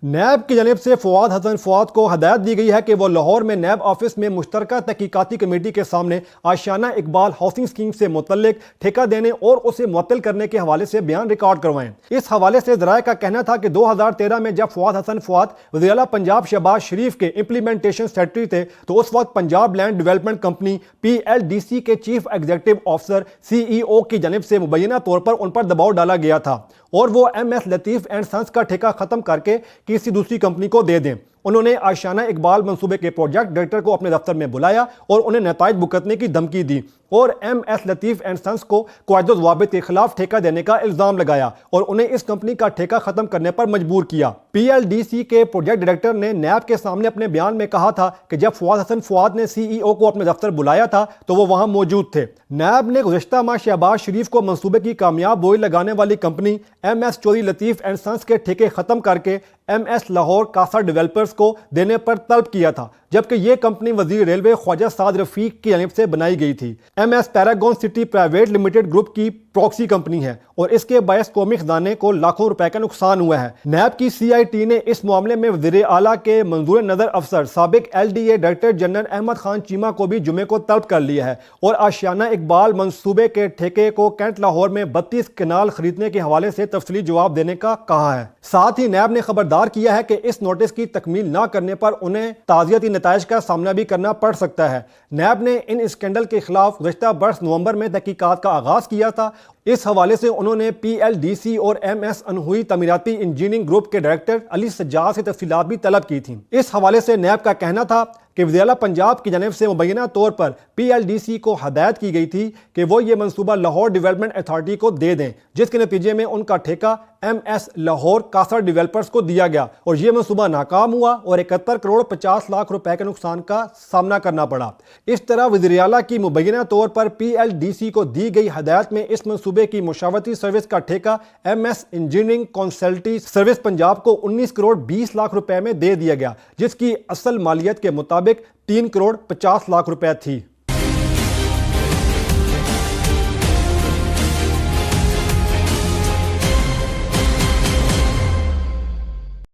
नैब की जानिब से फवाद हसन फवाद को हदायत दी गई है कि वो लाहौर में नैब ऑफिस में मुश्तरका तहकीकाती कमेटी के सामने आशियाना इकबाल हाउसिंग स्कीम से मुतल्लिक ठेका देने और उसे मुअत्तल करने के हवाले से बयान रिकॉर्ड करवाएं। इस हवाले से ज़राए का कहना था कि 2013 में जब फवाद हसन फवाद वज़ीर आला पंजाब शहबाज शरीफ के इम्प्लीमेंटेशन सेक्रेटरी थे तो उस वक्त Punjab land development company PLDC के चीफ एग्जीक्यूटिव ऑफिसर CEO की जानिब से मुबैना तौर पर उन पर दबाव डाला गया था और वो MS लतीफ़ एंड सन्स का ठेका खत्म करके किसी दूसरी कंपनी को दे दें। उन्होंने आशियाना इकबाल मंसूबे के प्रोजेक्ट डायरेक्टर को अपने दफ्तर में बुलाया और उन्हें नताइज भुगतने की धमकी दी और MS लतीफ़ एंड सन्स को कायदो ज़वाबित के खिलाफ ठेका देने का इल्ज़ाम लगाया और उन्हें इस कंपनी का ठेका खत्म करने पर मजबूर किया। PLDC के प्रोजेक्ट डायरेक्टर ने नैब के सामने अपने बयान में कहा था कि जब फवाद हसन फवाद ने CEO को अपने दफ्तर बुलाया था तो वो वहां मौजूद थे। नैब ने गुज़श्ता माह शहबाज शरीफ को मंसूबे की कामयाब बोई लगाने वाली company MS Chaudhry Latif and sons के ठेके खत्म करके MS लाहौर कासा डेवलपर्स को देने पर तलब किया था, जबकि यह कंपनी वजीर रेलवे ख्वाजा साद रफीक की जानिब से बनाई गई थी। MS Paragon city private limited group की प्रॉक्सी कंपनी है और इसके बायस कौमी खजाने को लाखों रुपए का नुकसान हुआ है। नैब की CIT ने इस मामले में वज़ीर आला के मंजूर नजर अफसर साबिक LDA director general Ahmed Khan Cheema को भी जुमे को तलब कर लिया है और आशियाना इकबाल मंसूबे के ठेके को कैंट लाहौर में 32 कनाल खरीदने के हवाले से तफसीली जवाब देने का कहा है। साथ ही नैब ने खबरदार किया है कि इस नोटिस की तकमील न करने पर उन्हें ताज़ियती नताइज का सामना भी करना पड़ सकता है। नैब ने इन स्कैंडल के खिलाफ गुज़श्ता बरस नवंबर में तहकीकात का आगाज किया था। इस हवाले से उन्होंने PLDC और MS अनहुई तमीराती इंजीनियरिंग ग्रुप के डायरेक्टर अली सज्जाद से तफसीलात भी तलब की थी। इस हवाले से नैब का कहना था कि वज़ीर आला पंजाब की जानिब से मुबैना तौर पर PLDC को हदायत की गई थी कि वो ये मंसूबा लाहौर डेवलपमेंट अथॉरिटी को दे दें, जिसके नतीजे में उनका ठेका MS लाहौर कासा डेवलपर्स को दिया गया और ये मंसूबा नाकाम हुआ और 71 करोड़ 50 लाख रुपए के नुकसान का सामना करना पड़ा। इस तरह वज़ीर आला की मुबैना तौर पर PLDC को दी गई हदायत में इस मंसूबे की मुशावरती सर्विस का ठेका MS इंजीनियरिंग कंसल्टी सर्विस पंजाब को 19 करोड़ 20 लाख रुपए में दे दिया गया, जिसकी असल मालियत के मुताबिक 3 करोड़ 50 लाख रुपए थी।